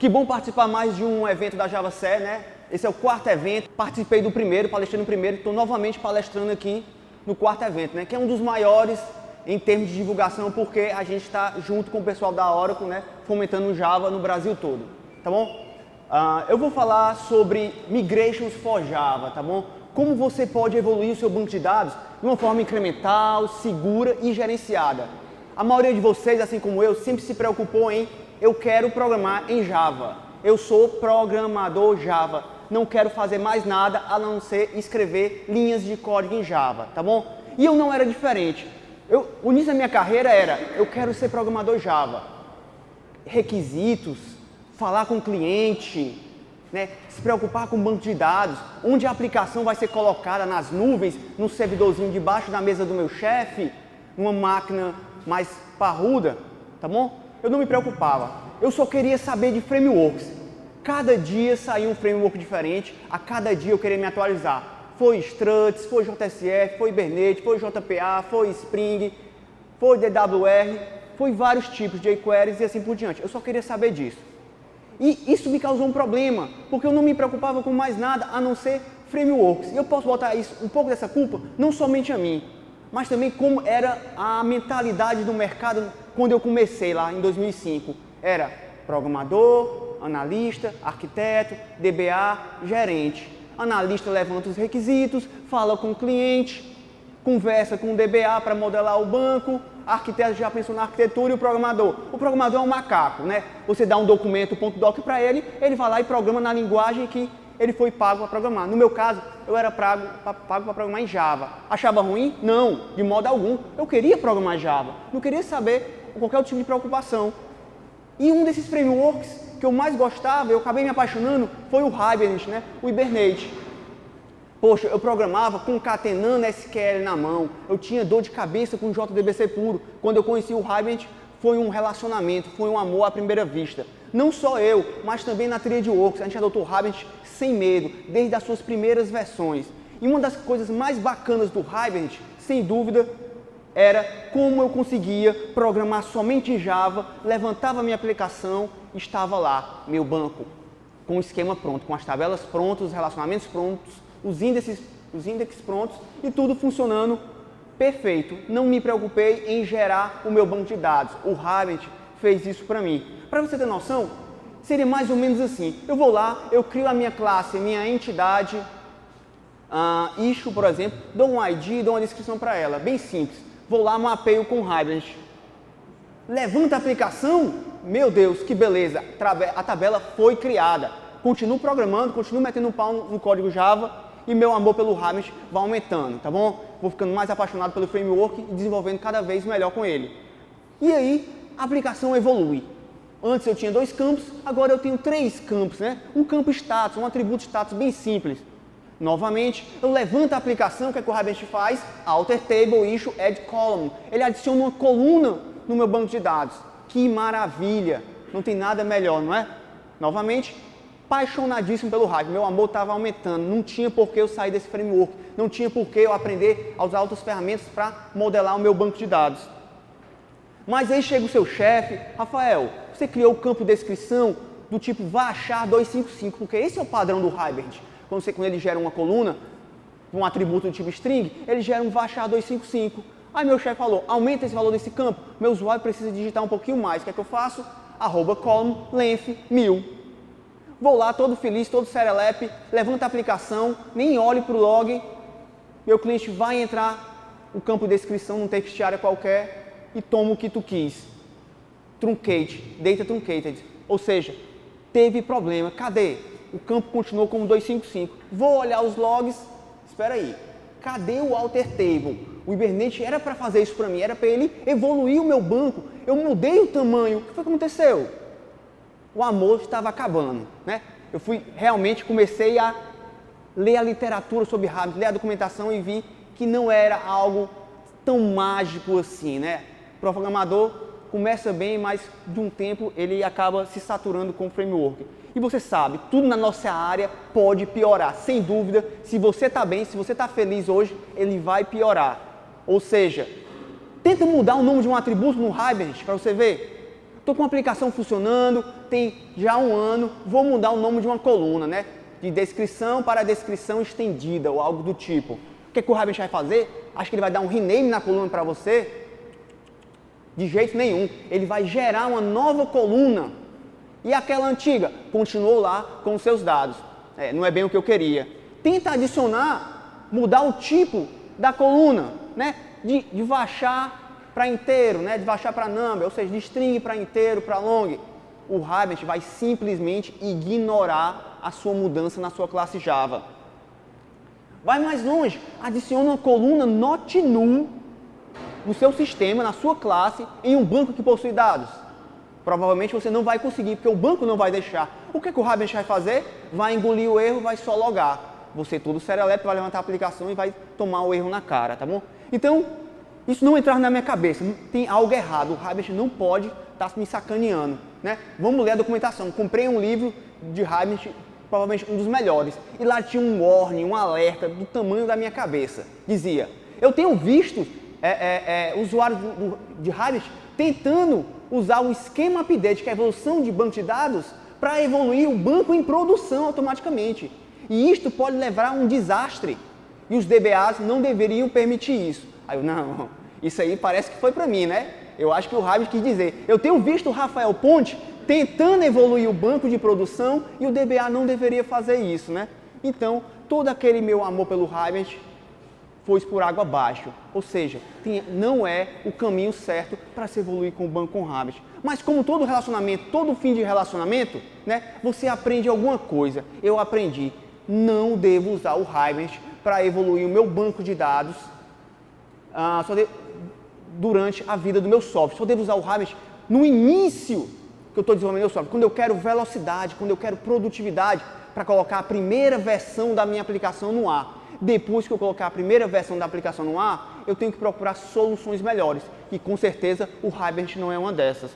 Que bom participar mais de um evento da JavaSé, né? Esse é o quarto evento, participei do primeiro, palestrei no primeiro, estou novamente palestrando aqui no quarto evento, né? Que é um dos maiores em termos de divulgação, porque a gente está junto com o pessoal da Oracle, né? Fomentando o Java no Brasil todo, tá bom? Eu vou falar sobre Migrations for Java, tá bom? Como você pode evoluir o seu banco de dados de uma forma incremental, segura e gerenciada. A maioria de vocês, assim como eu, sempre se preocupou em eu quero programar em Java. Eu sou programador Java. Não quero fazer mais nada a não ser escrever linhas de código em Java, tá bom? E eu não era diferente. O início da minha carreira era, eu quero ser programador Java. Requisitos, falar com o cliente, né? Se preocupar com o banco de dados, onde a aplicação vai ser colocada nas nuvens, no servidorzinho debaixo da mesa do meu chefe, numa máquina mais parruda, tá bom? Eu não me preocupava. Eu só queria saber de frameworks. Cada dia saía um framework diferente, a cada dia eu queria me atualizar. Foi Struts, foi JSF, foi Hibernate, foi JPA, foi Spring, foi DWR, foi vários tipos de jQueries e assim por diante. Eu só queria saber disso. E isso me causou um problema, porque eu não me preocupava com mais nada a não ser frameworks. E eu posso botar isso, um pouco dessa culpa, não somente a mim, mas também como era a mentalidade do mercado quando eu comecei lá em 2005. Era programador, analista, arquiteto, DBA, gerente. Analista levanta os requisitos, fala com o cliente, conversa com o DBA para modelar o banco, arquiteto já pensou na arquitetura e o programador. O programador é um macaco, né? Você dá um documento .doc para ele, ele vai lá e programa na linguagem que ele foi pago para programar. No meu caso, eu era pago para programar em Java. Achava ruim? Não, de modo algum. Eu queria programar Java, não queria saber qualquer outro tipo de preocupação. E um desses frameworks que eu mais gostava, eu acabei me apaixonando, foi o Hibernate, né? O Hibernate. Poxa, eu programava concatenando SQL na mão, eu tinha dor de cabeça com JDBC puro. Quando eu conheci o Hibernate, foi um relacionamento, foi um amor à primeira vista. Não só eu, mas também na TradeWorks, a gente adotou o Hibernate sem medo, desde as suas primeiras versões. E uma das coisas mais bacanas do Hibernate, sem dúvida, era como eu conseguia programar somente em Java, levantava minha aplicação, estava lá, meu banco, com o esquema pronto, com as tabelas prontas, os relacionamentos prontos, os índices prontos e tudo funcionando perfeito. Não me preocupei em gerar o meu banco de dados. O Hibernate fez isso para mim. Para você ter noção, seria mais ou menos assim. Eu vou lá, eu crio a minha classe, minha entidade, issue, por exemplo, dou um ID, dou uma descrição para ela, bem simples. Vou lá, mapeio com o Hibernate. Levanta a aplicação, meu Deus, que beleza, a tabela foi criada. Continuo programando, continuo metendo um pau no código Java e meu amor pelo Hibernate vai aumentando, tá bom? Vou ficando mais apaixonado pelo framework e desenvolvendo cada vez melhor com ele. E aí, a aplicação evolui. Antes eu tinha 2 campos, agora eu tenho 3 campos, né? Um campo status, um atributo status bem simples. Novamente, eu levanto a aplicação, o que é que o Hibernate faz? Alter table, issue, add column. Ele adiciona uma coluna no meu banco de dados. Que maravilha! Não tem nada melhor, não é? Novamente, apaixonadíssimo pelo Hibernate. Meu amor estava aumentando. Não tinha por que eu sair desse framework. Não tinha por que eu aprender a usar outras ferramentas para modelar o meu banco de dados. Mas aí chega o seu chefe, Rafael, você criou o campo de descrição do tipo vá achar 255, porque esse é o padrão do Hibernate. Quando ele gera uma coluna, um atributo do tipo string, ele gera um vá achar 255. Aí meu chefe falou, aumenta esse valor desse campo, meu usuário precisa digitar um pouquinho mais. O que é que eu faço? @column length 1000. Vou lá todo feliz, todo serelepe, levanto a aplicação, nem olho para o log, meu cliente vai entrar no campo de descrição, num text area qualquer, e toma o que tu quis. Truncate, data truncated. Ou seja, teve problema. Cadê? O campo continuou como 255. Vou olhar os logs, espera aí. Cadê o alter table? O Hibernate era para fazer isso para mim, era para ele evoluir o meu banco. Eu mudei o tamanho. O que foi que aconteceu? O amor estava acabando, né? Eu realmente comecei a ler a literatura sobre Hibernate, ler a documentação e vi que não era algo tão mágico assim, né? O programador começa bem, mas de um tempo ele acaba se saturando com o framework. E você sabe, tudo na nossa área pode piorar, sem dúvida. Se você está bem, se você está feliz hoje, ele vai piorar. Ou seja, tenta mudar o nome de um atributo no Hibernate para você ver. Estou com uma aplicação funcionando, tem já um ano, vou mudar o nome de uma coluna, né? De descrição para descrição estendida ou algo do tipo. O que o Hibernate vai fazer? Acho que ele vai dar um rename na coluna para você? De jeito nenhum. Ele vai gerar uma nova coluna. E aquela antiga continuou lá com os seus dados. Não é bem o que eu queria. Tenta adicionar, mudar o tipo da coluna, né? De varchar para inteiro, né? De varchar para number, ou seja, de string para inteiro, para long. O Hibernate vai simplesmente ignorar a sua mudança na sua classe Java. Vai mais longe, adiciona uma coluna not null no seu sistema, na sua classe, em um banco que possui dados. Provavelmente você não vai conseguir, porque o banco não vai deixar. O que o Hibernate vai fazer? Vai engolir o erro, vai só logar. Você todo serelepe, vai levantar a aplicação e vai tomar o erro na cara, tá bom? Então, isso não entrar na minha cabeça, tem algo errado. O Hibernate não pode estar me sacaneando, né? Vamos ler a documentação. Comprei um livro de Hibernate, provavelmente um dos melhores, e lá tinha um warning, um alerta do tamanho da minha cabeça. Dizia, eu tenho visto usuários de Hibernate tentando usar o esquema update, que é a evolução de banco de dados, para evoluir o banco em produção automaticamente. E isto pode levar a um desastre. E os DBAs não deveriam permitir isso. Aí eu, não, isso aí parece que foi para mim, né? Eu acho que o Hibernate quis dizer, eu tenho visto o Rafael Ponte tentando evoluir o banco de produção e o DBA não deveria fazer isso, né? Então, todo aquele meu amor pelo Hibernate foi por água abaixo. Ou seja, não é o caminho certo para se evoluir com o banco com Hibernate. Mas como todo relacionamento, todo fim de relacionamento, né, você aprende alguma coisa. Eu aprendi, não devo usar o Hibernate para evoluir o meu banco de dados durante a vida do meu software. Só devo usar o Hibernate no início que eu estou desenvolvendo meu software, quando eu quero velocidade, quando eu quero produtividade, para colocar a primeira versão da minha aplicação no ar. Depois que eu colocar a primeira versão da aplicação no ar, eu tenho que procurar soluções melhores. E com certeza o Hibernate não é uma dessas.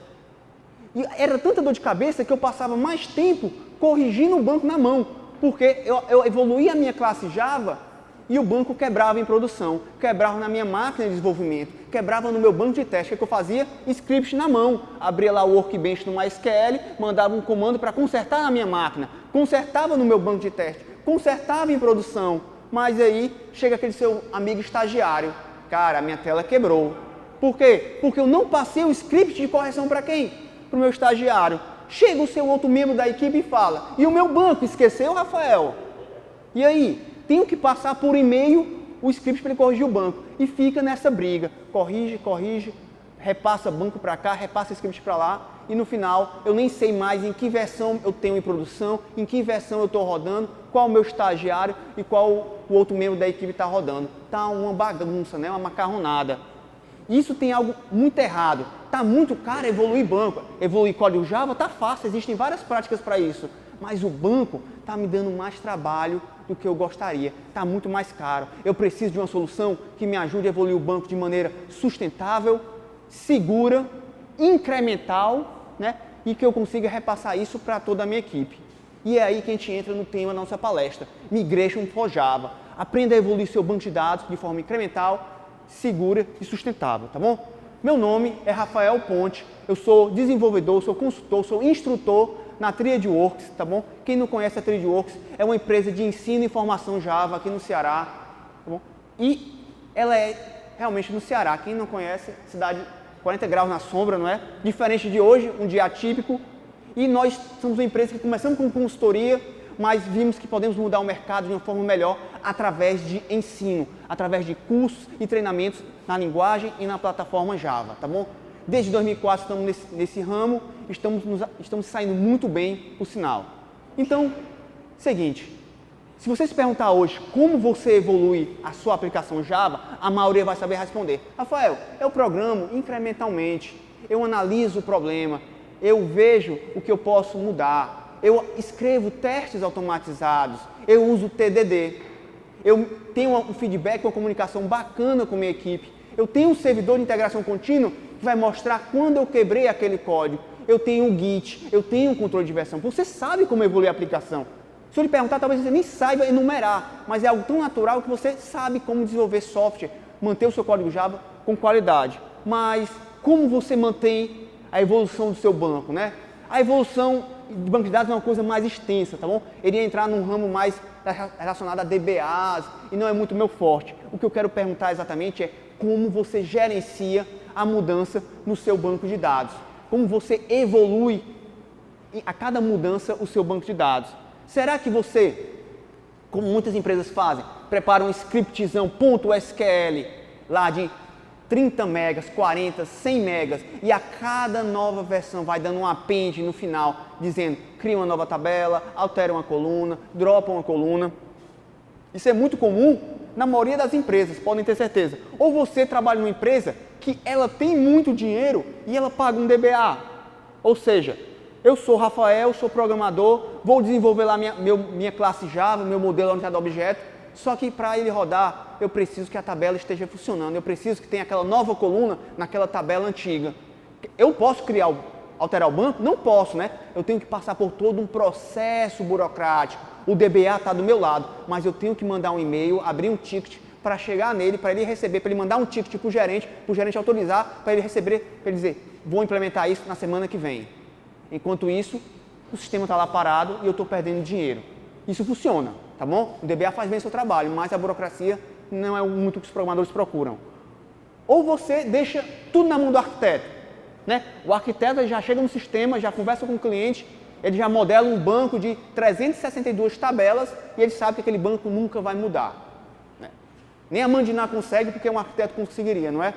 E era tanta dor de cabeça que eu passava mais tempo corrigindo o banco na mão. Porque eu evoluía a minha classe Java e o banco quebrava em produção. Quebrava na minha máquina de desenvolvimento. Quebrava no meu banco de teste. O que eu fazia? Script na mão. Abria lá o workbench no MySQL, mandava um comando para consertar na minha máquina. Consertava no meu banco de teste. Consertava em produção. Mas aí chega aquele seu amigo estagiário. Cara, a minha tela quebrou. Por quê? Porque eu não passei o script de correção para quem? Para o meu estagiário. Chega o seu outro membro da equipe e fala, e o meu banco, esqueceu, Rafael? E aí? Tenho que passar por e-mail o script para ele corrigir o banco. E fica nessa briga. Corrige, repassa banco para cá, repassa script para lá. E no final, eu nem sei mais em que versão eu tenho em produção, em que versão eu estou rodando, qual o meu estagiário e qual o outro membro da equipe está rodando. Está uma bagunça, né? Uma macarronada. Isso tem algo muito errado. Está muito caro evoluir banco. Evoluir código Java está fácil, existem várias práticas para isso. Mas o banco está me dando mais trabalho do que eu gostaria. Está muito mais caro. Eu preciso de uma solução que me ajude a evoluir o banco de maneira sustentável, segura, incremental, né? E que eu consiga repassar isso para toda a minha equipe. E é aí que a gente entra no tema da nossa palestra, Migration for Java. Aprenda a evoluir seu banco de dados de forma incremental, segura e sustentável, tá bom? Meu nome é Rafael Ponte, eu sou desenvolvedor, sou consultor, sou instrutor na TriadWorks, tá bom? Quem não conhece a TriadWorks é uma empresa de ensino e formação Java aqui no Ceará, tá bom? E ela é realmente no Ceará, quem não conhece, cidade 40 graus na sombra, não é? Diferente de hoje, um dia atípico. E nós somos uma empresa que começamos com consultoria, mas vimos que podemos mudar o mercado de uma forma melhor através de ensino, através de cursos e treinamentos na linguagem e na plataforma Java, tá bom? Desde 2004 estamos nesse ramo, estamos saindo muito bem, por sinal. Então, seguinte, se você se perguntar hoje como você evolui a sua aplicação Java, a maioria vai saber responder. Rafael, eu programo incrementalmente, eu analiso o problema, eu vejo o que eu posso mudar, eu escrevo testes automatizados, eu uso TDD, eu tenho um feedback, uma comunicação bacana com a minha equipe, eu tenho um servidor de integração contínua que vai mostrar quando eu quebrei aquele código, eu tenho um Git, eu tenho um controle de versão. Você sabe como evoluir a aplicação. Se eu lhe perguntar, talvez você nem saiba enumerar, mas é algo tão natural que você sabe como desenvolver software, manter o seu código Java com qualidade. Mas como você mantém a evolução do seu banco, né? A evolução de banco de dados é uma coisa mais extensa, tá bom? Ele ia entrar num ramo mais relacionado a DBAs e não é muito meu forte. O que eu quero perguntar exatamente é como você gerencia a mudança no seu banco de dados. Como você evolui a cada mudança o seu banco de dados. Será que você, como muitas empresas fazem, prepara um scriptzão .SQL lá de 30 megas, 40, 100 megas e a cada nova versão vai dando um append no final, dizendo cria uma nova tabela, altera uma coluna, dropa uma coluna. Isso é muito comum na maioria das empresas, podem ter certeza. Ou você trabalha numa empresa que ela tem muito dinheiro e ela paga um DBA. Ou seja, eu sou Rafael, sou programador, vou desenvolver lá minha classe Java, meu modelo orientado a objeto, só que para ele rodar, eu preciso que a tabela esteja funcionando, eu preciso que tenha aquela nova coluna naquela tabela antiga. Eu posso alterar o banco? Não posso, né? Eu tenho que passar por todo um processo burocrático. O DBA está do meu lado, mas eu tenho que mandar um e-mail, abrir um ticket para chegar nele, para ele receber, para ele mandar um ticket para o gerente autorizar, para ele receber, para ele dizer, vou implementar isso na semana que vem. Enquanto isso, o sistema está lá parado e eu estou perdendo dinheiro. Isso funciona, tá bom? O DBA faz bem o seu trabalho, mas a burocracia não é muito o que os programadores procuram. Ou você deixa tudo na mão do arquiteto, né? O arquiteto já chega no sistema, já conversa com o cliente, ele já modela um banco de 362 tabelas e ele sabe que aquele banco nunca vai mudar. Né? Nem a Mandiná consegue, porque um arquiteto conseguiria, não é?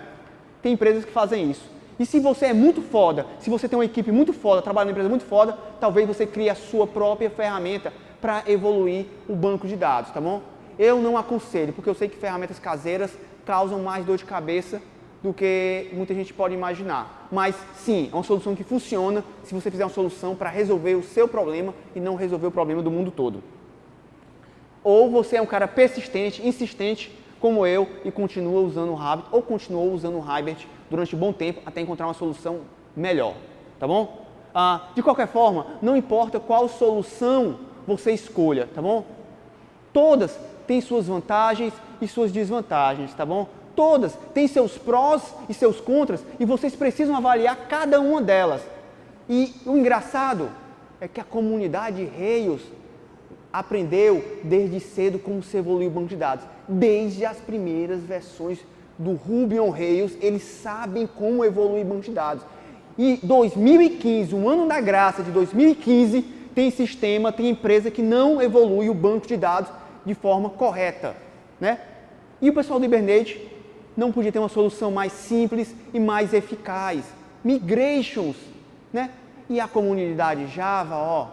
Tem empresas que fazem isso. E se você é muito foda, se você tem uma equipe muito foda, trabalha numa empresa muito foda, talvez você crie a sua própria ferramenta para evoluir o banco de dados, tá bom? Eu não aconselho, porque eu sei que ferramentas caseiras causam mais dor de cabeça do que muita gente pode imaginar. Mas sim, é uma solução que funciona se você fizer uma solução para resolver o seu problema e não resolver o problema do mundo todo. Ou você é um cara persistente, insistente, como eu, e continua usando o Rabbit, ou continuou usando o Hibert durante um bom tempo até encontrar uma solução melhor, tá bom? De qualquer forma, não importa qual solução você escolha, tá bom? Todas têm suas vantagens e suas desvantagens, tá bom? Todas têm seus prós e seus contras e vocês precisam avaliar cada uma delas. E o engraçado é que a comunidade Rails aprendeu desde cedo como se evoluir o banco de dados. Desde as primeiras versões do Ruby on Rails, eles sabem como evoluir banco de dados. E 2015, o ano da graça de 2015, tem sistema, tem empresa que não evolui o banco de dados de forma correta, né? E o pessoal do Hibernate não podia ter uma solução mais simples e mais eficaz. Migrations, né? E a comunidade Java, ó,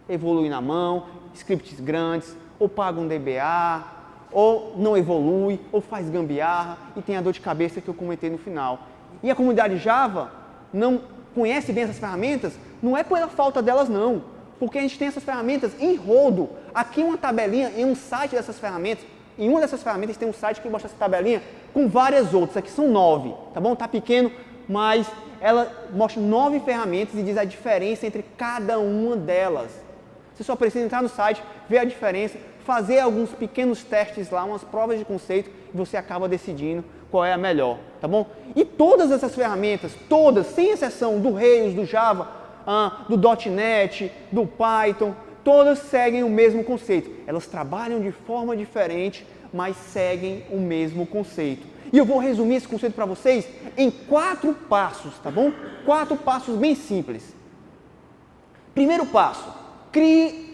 evolui na mão, scripts grandes, ou paga um DBA, ou não evolui, ou faz gambiarra e tem a dor de cabeça que eu comentei no final. E a comunidade Java não conhece bem essas ferramentas, não é pela falta delas não, porque a gente tem essas ferramentas em rodo. Aqui uma tabelinha em um site dessas ferramentas, em uma dessas ferramentas tem um site que mostra essa tabelinha com várias outras, aqui são 9, tá bom? Tá pequeno, mas ela mostra 9 ferramentas e diz a diferença entre cada uma delas. Você só precisa entrar no site, ver a diferença, fazer alguns pequenos testes lá, umas provas de conceito, e você acaba decidindo qual é a melhor, tá bom? E todas essas ferramentas, todas, sem exceção do Rails, do Java, do .NET, do Python, todas seguem o mesmo conceito. Elas trabalham de forma diferente, mas seguem o mesmo conceito. E eu vou resumir esse conceito para vocês em 4 passos, tá bom? 4 passos bem simples. Primeiro passo,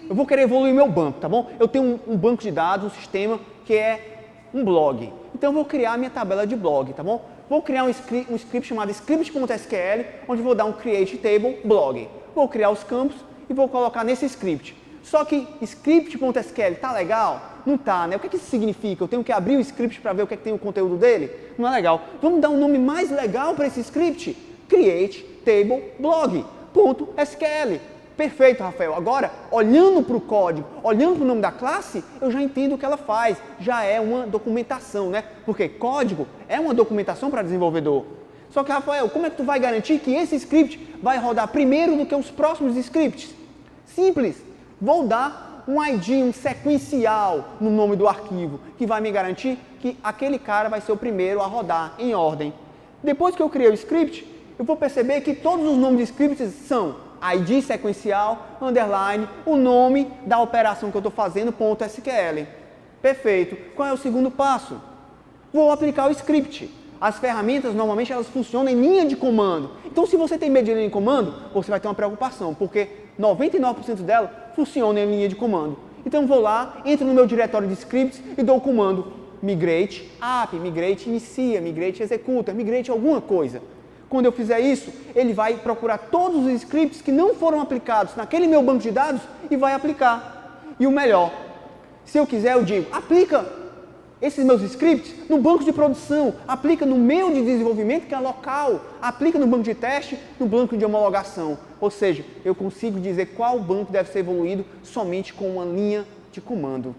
eu vou querer evoluir meu banco, tá bom? Eu tenho um banco de dados, um sistema que é um blog. Então eu vou criar a minha tabela de blog, tá bom? Vou criar um script chamado script.sql, onde vou dar um create table blog. Vou criar os campos e vou colocar nesse script. Só que script.sql tá legal? Não tá, né? O que isso significa? Eu tenho que abrir o script para ver o que tem o conteúdo dele? Não é legal. Vamos dar um nome mais legal para esse script? Create table blog.sql. Perfeito, Rafael. Agora, olhando para o código, olhando para o nome da classe, eu já entendo o que ela faz. Já é uma documentação, né? Porque código é uma documentação para desenvolvedor. Só que, Rafael, como é que tu vai garantir que esse script vai rodar primeiro do que os próximos scripts? Simples. Vou dar um ID, um sequencial no nome do arquivo, que vai me garantir que aquele cara vai ser o primeiro a rodar em ordem. Depois que eu criei o script, eu vou perceber que todos os nomes de scripts são ID sequencial, underline, o nome da operação que eu estou fazendo, ponto .sql. Perfeito. Qual é o segundo passo? Vou aplicar o script. As ferramentas, normalmente, elas funcionam em linha de comando. Então, se você tem medo de linha de comando, você vai ter uma preocupação, porque 99% dela funciona em linha de comando. Então, vou lá, entro no meu diretório de scripts e dou o comando migrate app, migrate inicia, migrate executa, migrate alguma coisa. Quando eu fizer isso, ele vai procurar todos os scripts que não foram aplicados naquele meu banco de dados e vai aplicar. E o melhor, se eu quiser, eu digo, aplica esses meus scripts no banco de produção, aplica no meu de desenvolvimento, que é local, aplica no banco de teste, no banco de homologação. Ou seja, eu consigo dizer qual banco deve ser evoluído somente com uma linha de comando.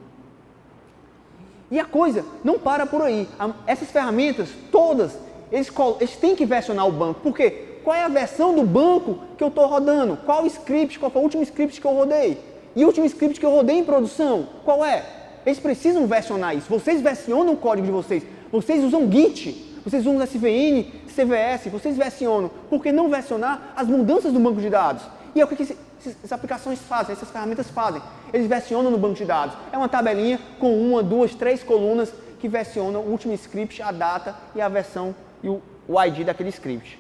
E a coisa não para por aí. Essas ferramentas, todas, eles têm que versionar o banco. Por quê? Qual é a versão do banco que eu estou rodando? Qual script? Qual foi o último script que eu rodei? E o último script que eu rodei em produção? Qual é? Eles precisam versionar isso. Vocês versionam o código de vocês. Vocês usam Git. Vocês usam SVN, CVS. Vocês versionam. Por que não versionar as mudanças do banco de dados? E é o que essas aplicações fazem, essas ferramentas fazem. Eles versionam no banco de dados. É uma tabelinha com 1, 2, 3 colunas que versionam o último script, a data e a versão e o ID daquele script.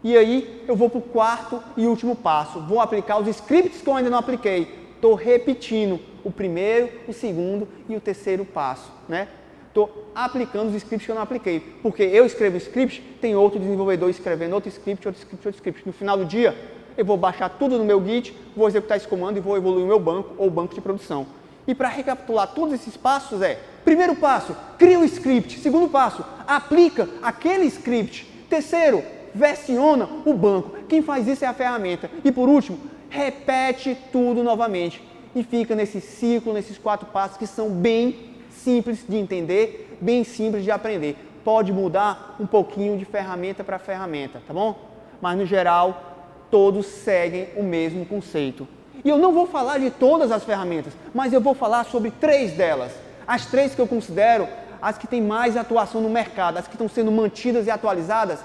E aí eu vou para o quarto e último passo. Vou aplicar os scripts que eu ainda não apliquei. Estou repetindo o primeiro, o segundo e o terceiro passo, né? Estou aplicando os scripts que eu não apliquei. Porque eu escrevo o script, tem outro desenvolvedor escrevendo outro script, outro script, outro script. No final do dia, eu vou baixar tudo no meu Git, vou executar esse comando e vou evoluir o meu banco ou banco de produção. E para recapitular todos esses passos primeiro passo, cria o script. Segundo passo, aplica aquele script. Terceiro, versiona o banco. Quem faz isso é a ferramenta. E por último, repete tudo novamente. E fica nesse ciclo, nesses 4 passos que são bem simples de entender, bem simples de aprender. Pode mudar um pouquinho de ferramenta para ferramenta, tá bom? Mas no geral, todos seguem o mesmo conceito. E eu não vou falar de todas as ferramentas, mas eu vou falar sobre 3 delas. As 3 que eu considero as que têm mais atuação no mercado, as que estão sendo mantidas e atualizadas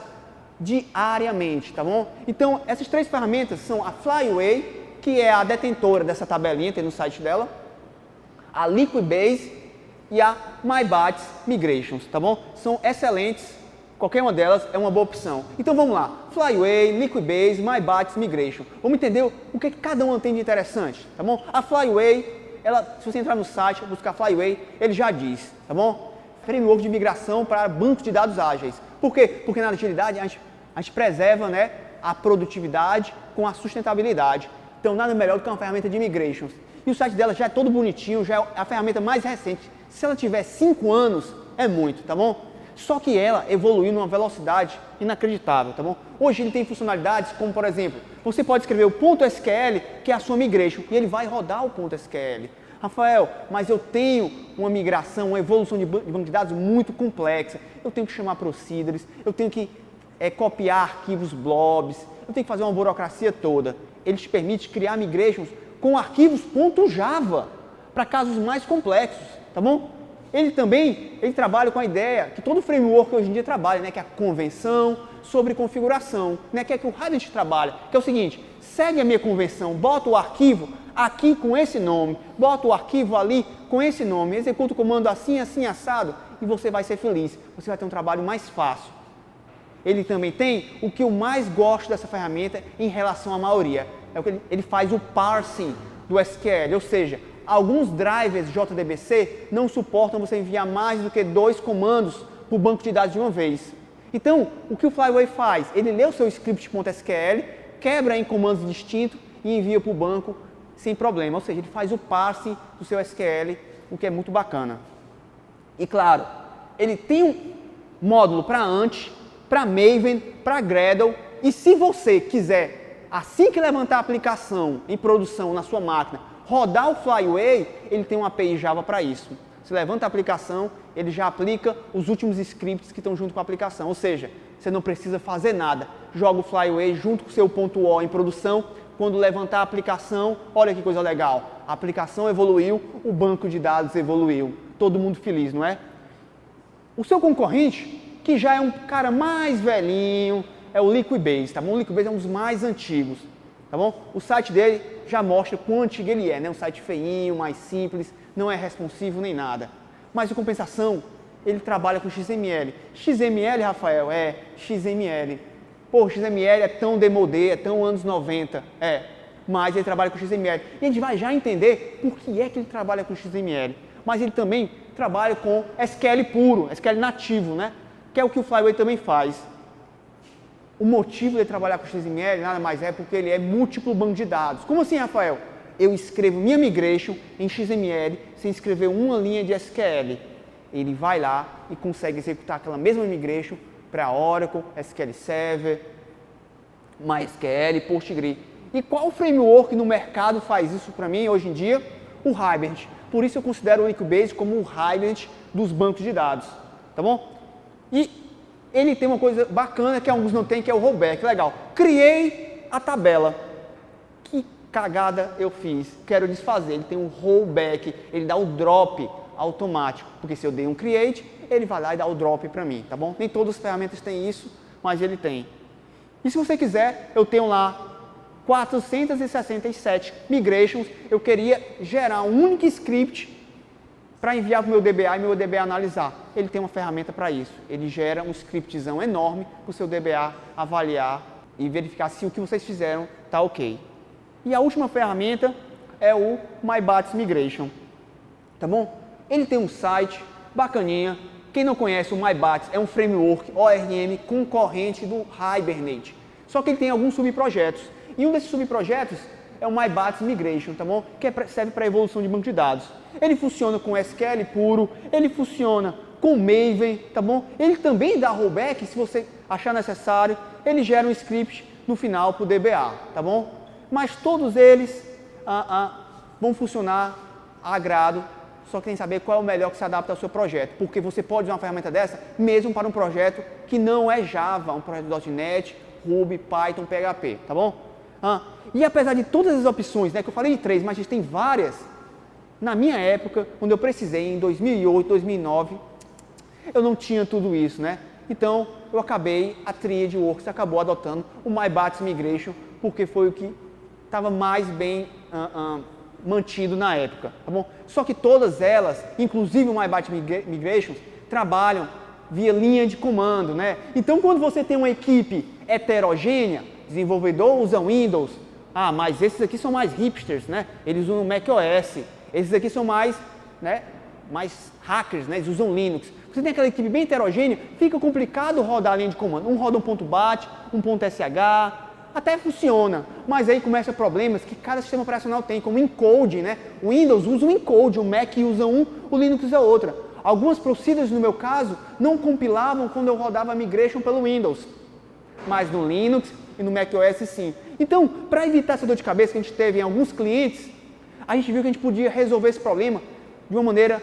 diariamente, tá bom? Então, essas 3 ferramentas são a Flyway, que é a detentora dessa tabelinha, tem no site dela, a Liquibase e a MyBats Migrations, tá bom? São excelentes, qualquer uma delas é uma boa opção. Então vamos lá, Flyway, Liquibase, MyBats Migration. Vamos entender o que cada uma tem de interessante, tá bom? A Flyway, se você entrar no site, buscar Flyway, ele já diz, tá bom? Framework de migração para bancos de dados ágeis. Por quê? Porque na agilidade a gente preserva, né, a produtividade com a sustentabilidade. Então nada melhor do que uma ferramenta de migrations. E o site dela já é todo bonitinho, já é a ferramenta mais recente. Se ela tiver 5 anos, é muito, tá bom? Só que ela evoluiu numa velocidade inacreditável, tá bom? Hoje ele tem funcionalidades como, por exemplo, você pode escrever o .sql, que é a sua migration, e ele vai rodar o .sql. Rafael, mas eu tenho uma migração, uma evolução de banco de dados muito complexa. Eu tenho que chamar procedures, eu tenho que copiar arquivos blobs, eu tenho que fazer uma burocracia toda. Ele te permite criar migrations com arquivos .java para casos mais complexos, tá bom? Ele trabalha com a ideia que todo framework hoje em dia trabalha, né, que é a convenção sobre configuração, né, que é que o Rabbit trabalha, que é o seguinte, segue a minha convenção, bota o arquivo aqui com esse nome, bota o arquivo ali com esse nome, executa o comando assim, assim, assado, e você vai ser feliz, você vai ter um trabalho mais fácil. Ele também tem o que eu mais gosto dessa ferramenta em relação à maioria, é o que ele faz o parsing do SQL, ou seja, alguns drivers JDBC não suportam você enviar mais do que 2 comandos para o banco de dados de uma vez. Então, o que o Flyway faz? Ele lê o seu script.sql, quebra em comandos distintos e envia para o banco sem problema. Ou seja, ele faz o parsing do seu SQL, o que é muito bacana. E claro, ele tem um módulo para Ant, para Maven, para Gradle. E se você quiser, assim que levantar a aplicação em produção na sua máquina, rodar o Flyway, ele tem uma API Java para isso. Você levanta a aplicação, ele já aplica os últimos scripts que estão junto com a aplicação. Ou seja, você não precisa fazer nada. Joga o Flyway junto com o seu .o em produção. Quando levantar a aplicação, olha que coisa legal. A aplicação evoluiu, o banco de dados evoluiu. Todo mundo feliz, não é? O seu concorrente, que já é um cara mais velhinho, é o Liquibase, tá bom? O Liquibase é um dos mais antigos, tá bom? O site dele já mostra quão antigo ele é, né? Um site feinho, mais simples, não é responsivo nem nada. Mas, em compensação, ele trabalha com XML. XML, Rafael, XML. Pô, XML é tão demodé, é tão anos 90, mas ele trabalha com XML. E a gente vai já entender por que é que ele trabalha com XML. Mas ele também trabalha com SQL puro, SQL nativo, né? Que é o que o Flyway também faz. O motivo de trabalhar com XML nada mais é porque ele é múltiplo banco de dados. Como assim, Rafael? Eu escrevo minha migration em XML sem escrever uma linha de SQL. Ele vai lá e consegue executar aquela mesma migration para Oracle, SQL Server, MySQL, PostgreSQL. E qual framework no mercado faz isso para mim hoje em dia? O Hibernate. Por isso eu considero o Liquibase como o Hibernate dos bancos de dados, tá bom? E ele tem uma coisa bacana que alguns não têm, que é o rollback. Legal. Criei a tabela. Que cagada eu fiz. Quero desfazer. Ele tem um rollback. Ele dá o drop automático. Porque se eu dei um create, ele vai lá e dá o drop para mim, tá bom? Nem todas as ferramentas têm isso, mas ele tem. E se você quiser, eu tenho lá 467 migrations. Eu queria gerar um único script para enviar para o meu DBA e meu DBA analisar. Ele tem uma ferramenta para isso. Ele gera um scriptzão enorme para o seu DBA avaliar e verificar se o que vocês fizeram está ok. E a última ferramenta é o MyBats Migration. Tá bom? Ele tem um site bacaninha. Quem não conhece, o MyBats é um framework ORM concorrente do Hibernate. Só que ele tem alguns subprojetos. E um desses subprojetos é o MyBats Migration, tá bom? Que serve para evolução de banco de dados. Ele funciona com SQL puro, ele funciona com Maven, tá bom? Ele também dá rollback, se você achar necessário, ele gera um script no final para o DBA, tá bom? Mas todos eles vão funcionar a agrado, só que tem que saber qual é o melhor que se adapta ao seu projeto, porque você pode usar uma ferramenta dessa mesmo para um projeto que não é Java, um projeto .NET, Ruby, Python, PHP, tá bom? E apesar de todas as opções, né, que eu falei de 3, mas a gente tem várias, na minha época, quando eu precisei, em 2008, 2009, eu não tinha tudo isso, né? Então, a TriadWorks acabou adotando o MyBats Migration, porque foi o que estava mais bem mantido na época, tá bom? Só que todas elas, inclusive o MyBats Migration, trabalham via linha de comando, né? Então, quando você tem uma equipe heterogênea, desenvolvedor usa Windows, mas esses aqui são mais hipsters, né? Eles usam macOS, esses aqui são mais hackers, né? Eles usam Linux. Você tem aquela equipe bem heterogênea, fica complicado rodar a linha de comando. Um roda um ponto .bat, um ponto .sh, até funciona, mas aí começam problemas que cada sistema operacional tem, como encode, né? O Windows usa um encode, o Mac usa um, o Linux usa outra. Algumas procedures, no meu caso, não compilavam quando eu rodava a migration pelo Windows, mas no Linux e no macOS sim. Então, para evitar essa dor de cabeça que a gente teve em alguns clientes, a gente viu que a gente podia resolver esse problema de uma maneira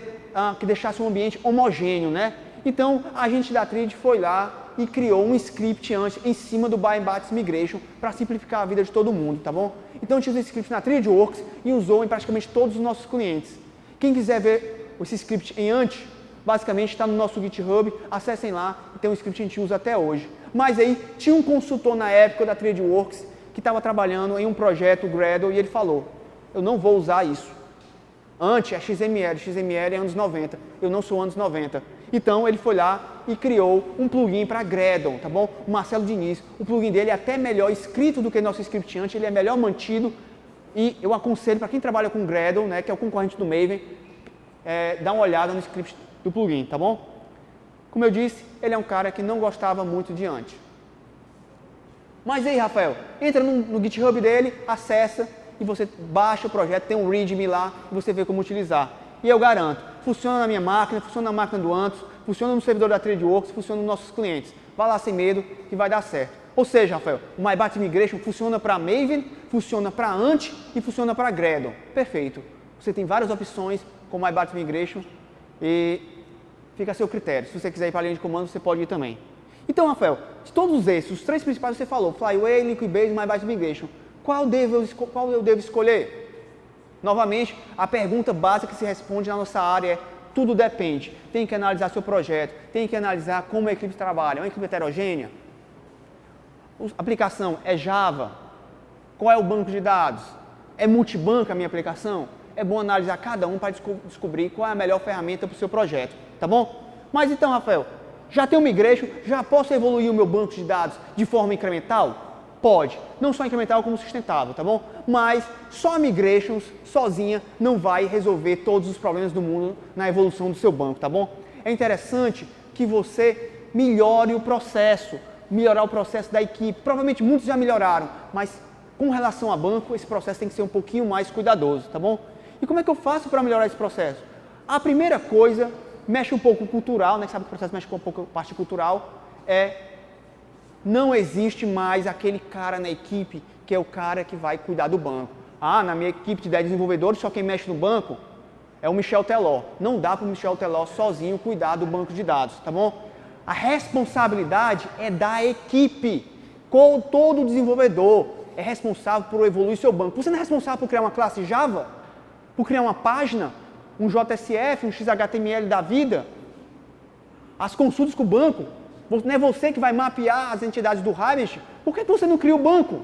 que deixasse um ambiente homogêneo, né? Então, a gente da Triad foi lá e criou um script antes em cima do MyBats Migration para simplificar a vida de todo mundo, tá bom? Então, a gente usou esse script na TriadWorks e usou em praticamente todos os nossos clientes. Quem quiser ver esse script em antes, basicamente está no nosso GitHub, acessem lá, tem um script que a gente usa até hoje. Mas aí, tinha um consultor na época da TriadWorks que estava trabalhando em um projeto Gradle e ele falou, eu não vou usar isso. Antes é XML é anos 90, eu não sou anos 90. Então ele foi lá e criou um plugin para Gradle, tá bom? O Marcelo Diniz, o plugin dele é até melhor escrito do que nosso script antes, ele é melhor mantido e eu aconselho para quem trabalha com Gradle, né, que é o concorrente do Maven, dar uma olhada no script do plugin, tá bom? Como eu disse, ele é um cara que não gostava muito de antes. Mas aí, Rafael, entra no GitHub dele, acessa e você baixa o projeto, tem um README lá e você vê como utilizar. E eu garanto, funciona na minha máquina, funciona na máquina do Antos, funciona no servidor da TriadWorks, funciona nos nossos clientes. Vá lá sem medo que vai dar certo. Ou seja, Rafael, o MyBats Migration funciona para Maven, funciona para Ant e funciona para Gradle. Perfeito. Você tem várias opções com o MyBats Migration e fica a seu critério. Se você quiser ir para a linha de comando, você pode ir também. Então, Rafael, de todos esses, os 3 principais você falou, Flyway, Liquibase e MyBats Migration. Qual eu devo escolher? Novamente, a pergunta básica que se responde na nossa área é tudo depende. Tem que analisar seu projeto, tem que analisar como a equipe trabalha, é uma equipe heterogênea. A aplicação é Java? Qual é o banco de dados? É multibanco a minha aplicação? É bom analisar cada um para descobrir qual é a melhor ferramenta para o seu projeto, tá bom? Mas então, Rafael, já tenho o Migration, já posso evoluir o meu banco de dados de forma incremental? Pode, não só incremental como sustentável, tá bom? Mas só a Migrations sozinha não vai resolver todos os problemas do mundo na evolução do seu banco, tá bom? É interessante que você melhore o processo, melhorar o processo da equipe. Provavelmente muitos já melhoraram, mas com relação a banco, esse processo tem que ser um pouquinho mais cuidadoso, tá bom? E como é que eu faço para melhorar esse processo? A primeira coisa, mexe um pouco com o cultural, né? Sabe que o processo mexe com um pouco a parte cultural, não existe mais aquele cara na equipe que é o cara que vai cuidar do banco. Ah, na minha equipe de 10 desenvolvedores, só quem mexe no banco é o Michel Teló. Não dá para o Michel Teló sozinho cuidar do banco de dados, tá bom? A responsabilidade é da equipe. Todo desenvolvedor é responsável por evoluir seu banco. Você não é responsável por criar uma classe Java? Por criar uma página? Um JSF, um XHTML da vida? As consultas com o banco? Não é você que vai mapear as entidades do Harvest? Por que você não cria o banco?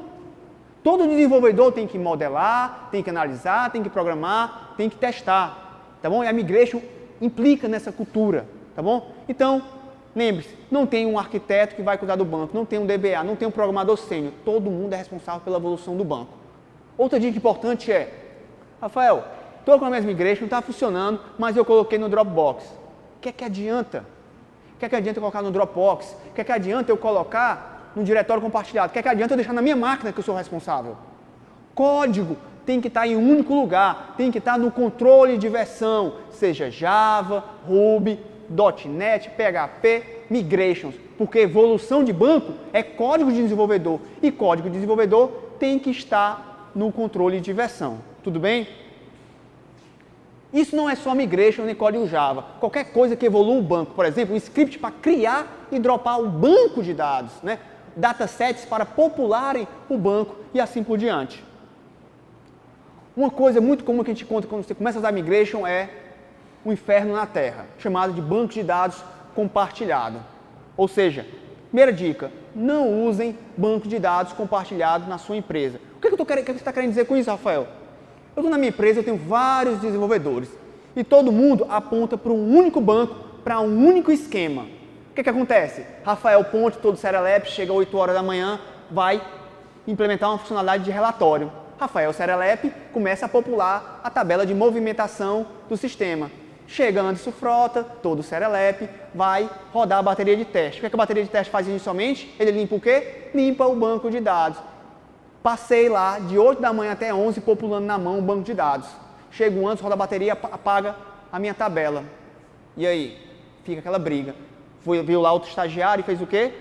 Todo desenvolvedor tem que modelar, tem que analisar, tem que programar, tem que testar, tá bom? E a Migration implica nessa cultura, tá bom? Então, lembre-se, não tem um arquiteto que vai cuidar do banco, não tem um DBA, não tem um programador sênior, todo mundo é responsável pela evolução do banco. Outra dica importante é, Rafael, estou com a minha Migration, não está funcionando, mas eu coloquei no Dropbox. O que é que adianta? O que é que adianta eu colocar no Dropbox? O que é que adianta eu colocar no diretório compartilhado? O que é que adianta eu deixar na minha máquina que eu sou responsável? Código tem que estar em um único lugar, tem que estar no controle de versão, seja Java, Ruby, .NET, PHP, Migrations, porque evolução de banco é código de desenvolvedor e código de desenvolvedor tem que estar no controle de versão. Tudo bem? Isso não é só Migration nem código Java. Qualquer coisa que evolua o banco, por exemplo, um script para criar e dropar um banco de dados, né? Datasets para popularem o banco e assim por diante. Uma coisa muito comum que a gente conta quando você começa a usar Migration é o inferno na Terra, chamado de banco de dados compartilhado. Ou seja, primeira dica, não usem banco de dados compartilhado na sua empresa. O que você está querendo dizer com isso, Rafael? Eu estou na minha empresa, eu tenho vários desenvolvedores e todo mundo aponta para um único banco, para um único esquema. O que acontece? Rafael Ponte, todo Serelep, chega às 8 horas da manhã, vai implementar uma funcionalidade de relatório. Rafael Serelep começa a popular a tabela de movimentação do sistema. Chega Anderson Frota, todo Serelep, vai rodar a bateria de teste. O que a bateria de teste faz inicialmente? Ele limpa o quê? Limpa o banco de dados. Passei lá de 8 da manhã até 11 populando na mão o banco de dados. Chego antes, roda a bateria, apaga a minha tabela. E aí? Fica aquela briga. Viu lá outro estagiário e fez o quê?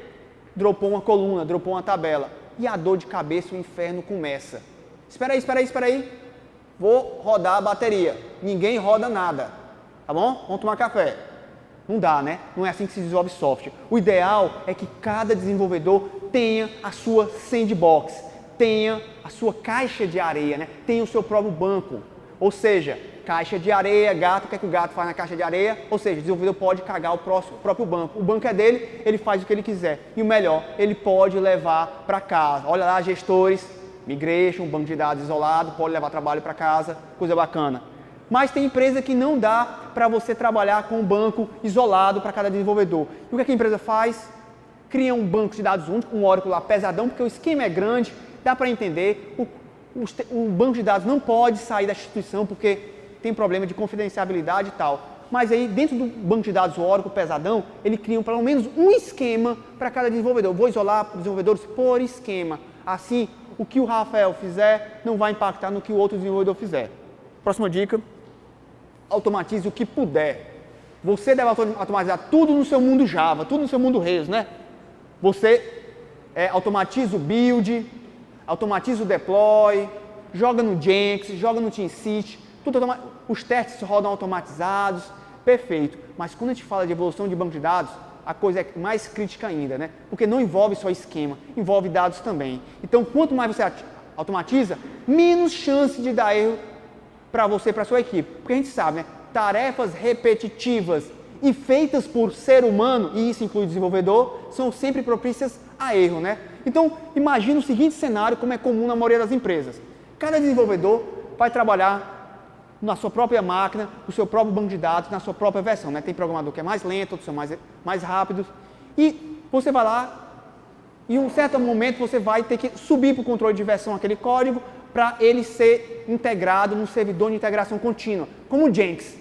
Dropou uma coluna, dropou uma tabela. E a dor de cabeça, o inferno começa. Espera aí. Vou rodar a bateria. Ninguém roda nada. Tá bom? Vamos tomar café. Não dá, né? Não é assim que se desenvolve software. O ideal é que cada desenvolvedor tenha a sua sandbox, tenha a sua caixa de areia, né? Tenha o seu próprio banco. Ou seja, caixa de areia, gato, o que é que o gato faz na caixa de areia? Ou seja, o desenvolvedor pode cagar o próprio banco. O banco é dele, ele faz o que ele quiser. E o melhor, ele pode levar para casa. Olha lá, gestores, Migration, banco de dados isolado, pode levar trabalho para casa, coisa bacana. Mas tem empresa que não dá para você trabalhar com um banco isolado para cada desenvolvedor. E o que a empresa faz? Cria um banco de dados único, um Oracle lá pesadão, porque o esquema é grande, dá para entender. O banco de dados não pode sair da instituição porque tem problema de confidencialidade e tal. Mas aí, dentro do banco de dados Oracle pesadão, ele cria pelo menos um esquema para cada desenvolvedor. Vou isolar desenvolvedores por esquema. Assim, o que o Rafael fizer não vai impactar no que o outro desenvolvedor fizer. Próxima dica. Automatize o que puder. Você deve automatizar tudo no seu mundo Java, tudo no seu mundo Rails, né? Você automatiza o build, automatiza o deploy, joga no Jenkins, joga no TeamCity, os testes rodam automatizados, perfeito. Mas quando a gente fala de evolução de banco de dados, a coisa é mais crítica ainda, né? Porque não envolve só esquema, envolve dados também. Então, quanto mais você automatiza, menos chance de dar erro para você e para a sua equipe. Porque a gente sabe, né? Tarefas repetitivas e feitas por ser humano, e isso inclui o desenvolvedor, são sempre propícias a erro, né? Então, imagina o seguinte cenário, como é comum na maioria das empresas. Cada desenvolvedor vai trabalhar na sua própria máquina, no seu próprio banco de dados, na sua própria versão, né? Tem programador que é mais lento, outros são mais rápidos. E você vai lá, em um certo momento você vai ter que subir para o controle de versão aquele código para ele ser integrado num servidor de integração contínua, como o Jenkins.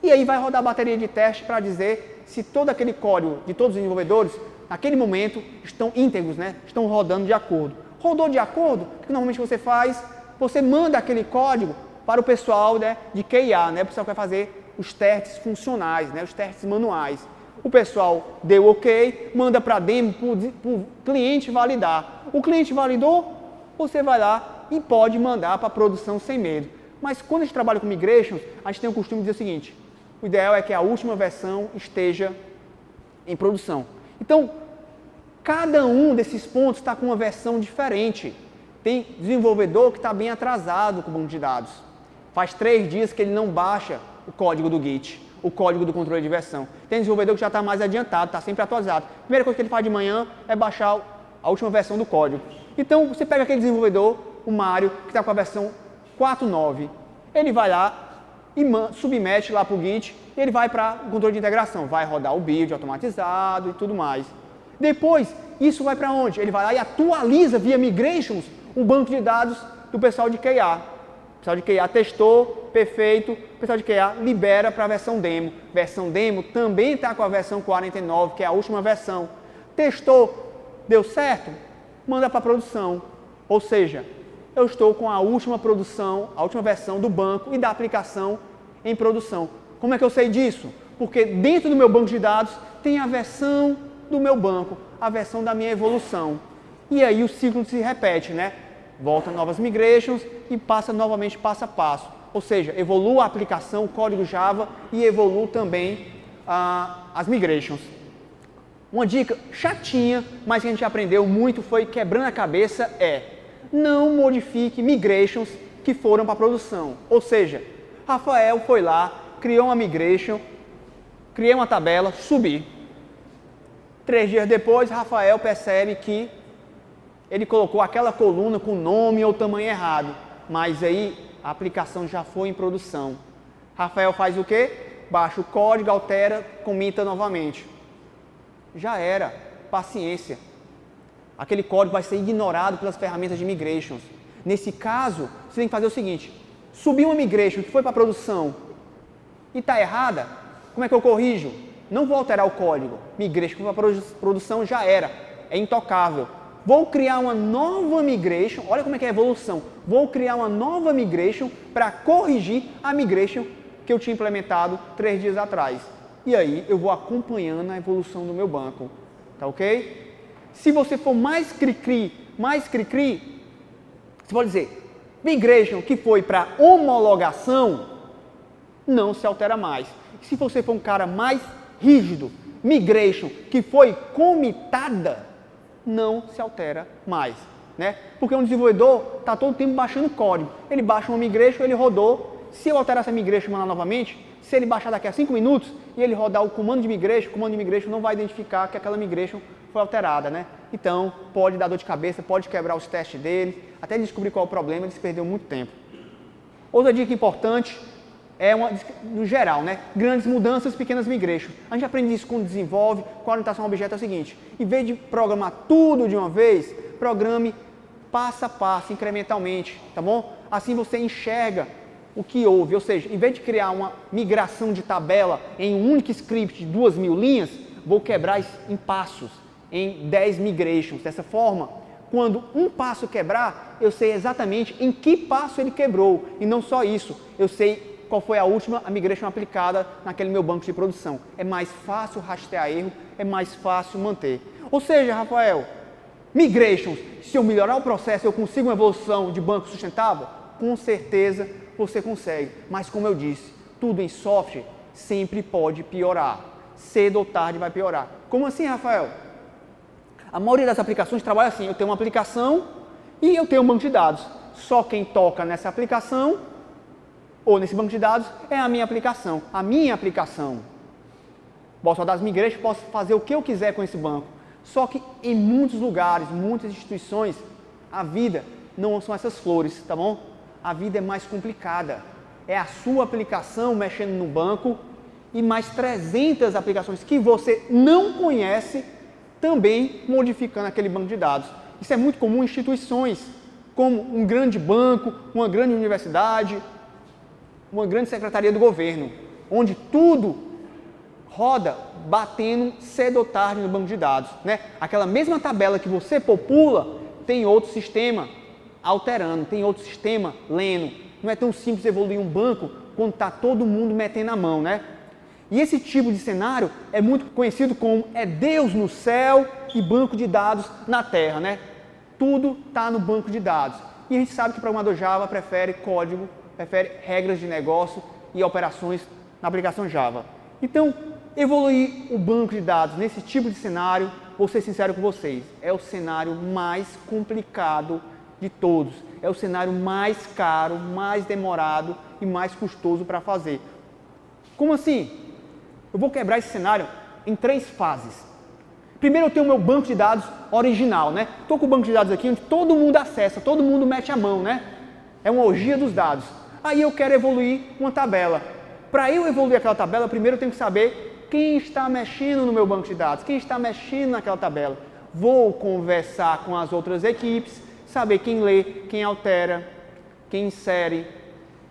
E aí vai rodar a bateria de teste para dizer se todo aquele código de todos os desenvolvedores, naquele momento, estão íntegros, né? Estão rodando de acordo. Rodou de acordo, o que normalmente você faz? Você manda aquele código para o pessoal, né, de QA, né? O pessoal que vai fazer os testes funcionais, né? Os testes manuais. O pessoal deu ok, manda para a demo, para o cliente validar. O cliente validou, você vai lá e pode mandar para a produção sem medo. Mas quando a gente trabalha com migrations, a gente tem o costume de dizer o seguinte: o ideal é que a última versão esteja em produção. Então, cada um desses pontos está com uma versão diferente. Tem desenvolvedor que está bem atrasado com o banco de dados. Faz 3 dias que ele não baixa o código do Git, o código do controle de versão. Tem desenvolvedor que já está mais adiantado, está sempre atualizado. A primeira coisa que ele faz de manhã é baixar a última versão do código. Então, você pega aquele desenvolvedor, o Mário, que está com a versão 4.9. Ele vai lá e submete lá para o Git e ele vai para o controle de integração. Vai rodar o build automatizado e tudo mais. Depois, isso vai para onde? Ele vai lá e atualiza via migrations o banco de dados do pessoal de QA. O pessoal de QA testou, perfeito. O pessoal de QA libera para a versão demo. Versão demo também está com a versão 49, que é a última versão. Testou, deu certo? Manda para a produção. Ou seja, eu estou com a última produção, a última versão do banco e da aplicação em produção. Como é que eu sei disso? Porque dentro do meu banco de dados tem a versão do meu banco, a versão da minha evolução. E aí o ciclo se repete, né? Volta novas migrations e passa novamente passo a passo. Ou seja, evolua a aplicação, o código Java e evolua também as migrations. Uma dica chatinha, mas que a gente aprendeu muito, foi quebrando a cabeça, não modifique migrations que foram para a produção. Ou seja, Rafael foi lá, criou uma migration, criei uma tabela, subi. 3 dias depois, Rafael percebe que ele colocou aquela coluna com nome ou tamanho errado, mas aí a aplicação já foi em produção. Rafael faz o quê? Baixa o código, altera, comita novamente. Já era, paciência. Aquele código vai ser ignorado pelas ferramentas de migrations. Nesse caso, você tem que fazer o seguinte: subiu uma migration que foi para a produção e está errada, como é que eu corrijo? Não vou alterar o código. Migration para a produção já era, é intocável. Vou criar uma nova migration, olha como é que é a evolução. Vou criar uma nova migration para corrigir a migration que eu tinha implementado 3 dias atrás. E aí eu vou acompanhando a evolução do meu banco. Tá ok? Se você for mais cri-cri, você pode dizer, migration que foi para homologação, não se altera mais. Se você for um cara mais rígido, migration que foi comitada, não se altera mais, né? Porque um desenvolvedor está todo o tempo baixando código. Ele baixa uma migration, ele rodou. Se eu alterar essa migration e mandar novamente, se ele baixar daqui a 5 minutos e ele rodar o comando de migration não vai identificar que aquela migration foi alterada, né? Então, pode dar dor de cabeça, pode quebrar os testes dele, até ele descobrir qual é o problema, ele se perdeu muito tempo. Outra dica importante no geral, né? Grandes mudanças, pequenas migrations. A gente aprende isso quando desenvolve, com a orientação a objeto é o seguinte: em vez de programar tudo de uma vez, programe passo a passo, incrementalmente, tá bom? Assim você enxerga o que houve, ou seja, em vez de criar uma migração de tabela em um único script de 2.000 linhas, vou quebrar em passos, em 10 migrations. Dessa forma, quando um passo quebrar, eu sei exatamente em que passo ele quebrou, e não só isso, eu sei qual foi a última migration aplicada naquele meu banco de produção. É mais fácil rastrear erro, é mais fácil manter. Ou seja, Rafael, migrations, se eu melhorar o processo, eu consigo uma evolução de banco sustentável? Com certeza você consegue. Mas como eu disse, tudo em software sempre pode piorar. Cedo ou tarde vai piorar. Como assim, Rafael? A maioria das aplicações trabalha assim: eu tenho uma aplicação e eu tenho um banco de dados. Só quem toca nessa aplicação ou nesse banco de dados é a minha aplicação. A minha aplicação. Posso rodar as migrations, posso fazer o que eu quiser com esse banco. Só que em muitos lugares, muitas instituições, a vida não são essas flores, tá bom? A vida é mais complicada. É a sua aplicação mexendo no banco e mais 300 aplicações que você não conhece também modificando aquele banco de dados. Isso é muito comum em instituições como um grande banco, uma grande universidade, uma grande secretaria do governo, onde tudo roda batendo cedo ou tarde no banco de dados, né? Aquela mesma tabela que você popula, tem outro sistema alterando, tem outro sistema lendo. Não é tão simples evoluir um banco quando está todo mundo metendo a mão, né? E esse tipo de cenário é muito conhecido como Deus no céu e banco de dados na terra, né? Tudo está no banco de dados. E a gente sabe que o programador Java prefere código, prefere regras de negócio e operações na aplicação Java. Então, evoluir o banco de dados nesse tipo de cenário, vou ser sincero com vocês, é o cenário mais complicado de todos. É o cenário mais caro, mais demorado e mais custoso para fazer. Como assim? Eu vou quebrar esse cenário em 3 fases. Primeiro eu tenho o meu banco de dados original, né? Estou com o banco de dados aqui onde todo mundo acessa, todo mundo mete a mão, né? É uma orgia dos dados. Aí eu quero evoluir uma tabela. Para eu evoluir aquela tabela, primeiro eu tenho que saber quem está mexendo no meu banco de dados, quem está mexendo naquela tabela. Vou conversar com as outras equipes, saber quem lê, quem altera, quem insere,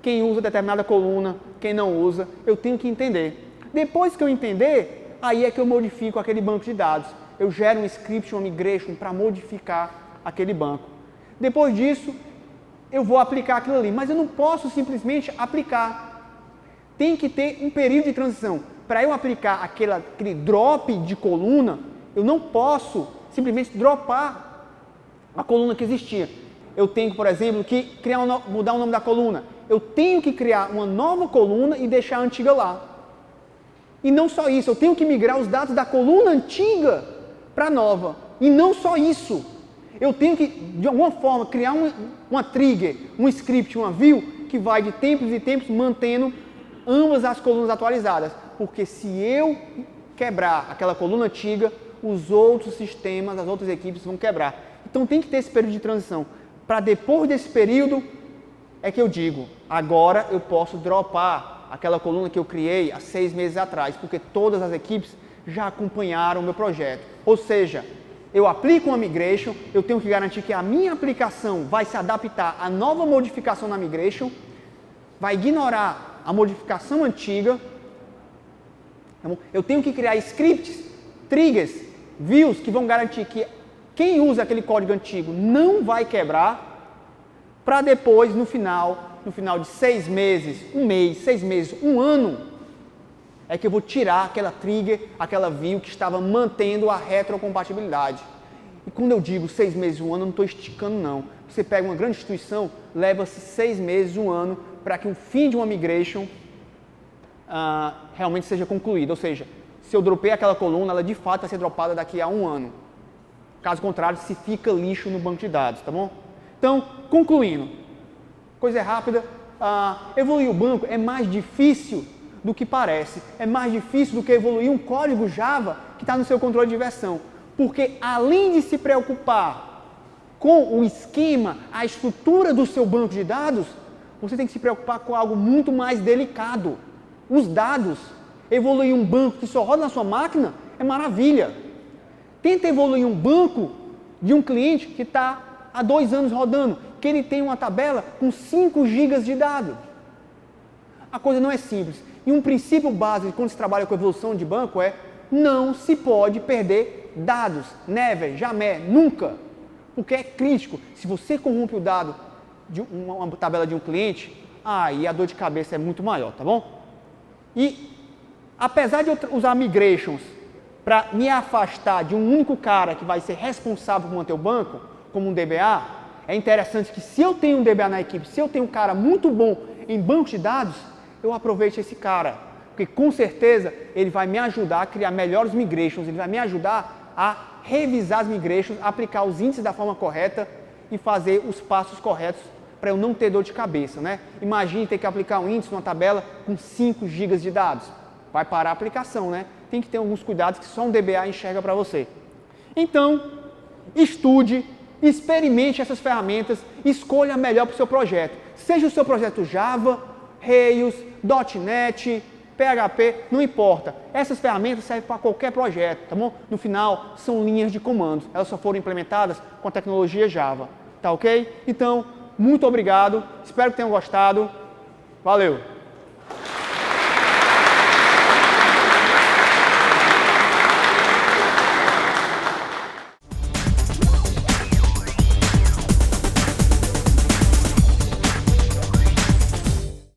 quem usa determinada coluna, quem não usa. Eu tenho que entender. Depois que eu entender, aí é que eu modifico aquele banco de dados. Eu gero um script, uma migration para modificar aquele banco. Depois disso, eu vou aplicar aquilo ali, mas eu não posso simplesmente aplicar. Tem que ter um período de transição. Para eu aplicar aquele drop de coluna, eu não posso simplesmente dropar a coluna que existia. Eu tenho, por exemplo, que mudar o nome da coluna. Eu tenho que criar uma nova coluna e deixar a antiga lá. E não só isso, eu tenho que migrar os dados da coluna antiga para a nova. E não só isso, eu tenho que, de alguma forma, criar uma trigger, um script, uma view, que vai de tempos em tempos mantendo ambas as colunas atualizadas. Porque se eu quebrar aquela coluna antiga, os outros sistemas, as outras equipes vão quebrar. Então tem que ter esse período de transição. Para depois desse período, é que eu digo, agora eu posso dropar aquela coluna que eu criei há 6 meses atrás, porque todas as equipes já acompanharam o meu projeto. Ou seja, eu aplico uma migration, eu tenho que garantir que a minha aplicação vai se adaptar à nova modificação na migration, vai ignorar a modificação antiga. Eu tenho que criar scripts, triggers, views que vão garantir que quem usa aquele código antigo não vai quebrar, para depois, no final de 6 meses, 1 mês, 6 meses, 1 ano, é que eu vou tirar aquela trigger, aquela view que estava mantendo a retrocompatibilidade. E quando eu digo 6 meses, 1 ano, eu não estou esticando não. Você pega uma grande instituição, leva-se 6 meses, 1 ano, para que o fim de uma migration realmente seja concluído. Ou seja, se eu dropei aquela coluna, ela de fato vai ser dropada daqui a 1 ano. Caso contrário, se fica lixo no banco de dados, tá bom? Então, concluindo, coisa rápida, evoluir o banco é mais difícil do que parece. É mais difícil do que evoluir um código Java que está no seu controle de versão. Porque além de se preocupar com o esquema, a estrutura do seu banco de dados, você tem que se preocupar com algo muito mais delicado. Os dados. Evoluir um banco que só roda na sua máquina é maravilha. Tenta evoluir um banco de um cliente que está há 2 anos rodando, que ele tem uma tabela com 5 GB de dados. A coisa não é simples. E um princípio básico quando se trabalha com evolução de banco é não se pode perder dados. Never, jamais, nunca. Porque é crítico. Se você corrompe o dado de uma tabela de um cliente, aí a dor de cabeça é muito maior, tá bom? E apesar de eu usar migrations para me afastar de um único cara que vai ser responsável por manter o banco, como um DBA, é interessante que se eu tenho um DBA na equipe, se eu tenho um cara muito bom em banco de dados, eu aproveite esse cara, porque com certeza ele vai me ajudar a criar melhores migrations, ele vai me ajudar a revisar as migrations, aplicar os índices da forma correta e fazer os passos corretos para eu não ter dor de cabeça, né? Imagine ter que aplicar um índice numa tabela com 5 GB de dados. Vai parar a aplicação, né? Tem que ter alguns cuidados que só um DBA enxerga para você. Então, estude, experimente essas ferramentas, escolha a melhor para o seu projeto. Seja o seu projeto Java, Rails, .NET, PHP, não importa. Essas ferramentas servem para qualquer projeto, tá bom? No final, são linhas de comandos. Elas só foram implementadas com a tecnologia Java, tá ok? Então, muito obrigado. Espero que tenham gostado. Valeu!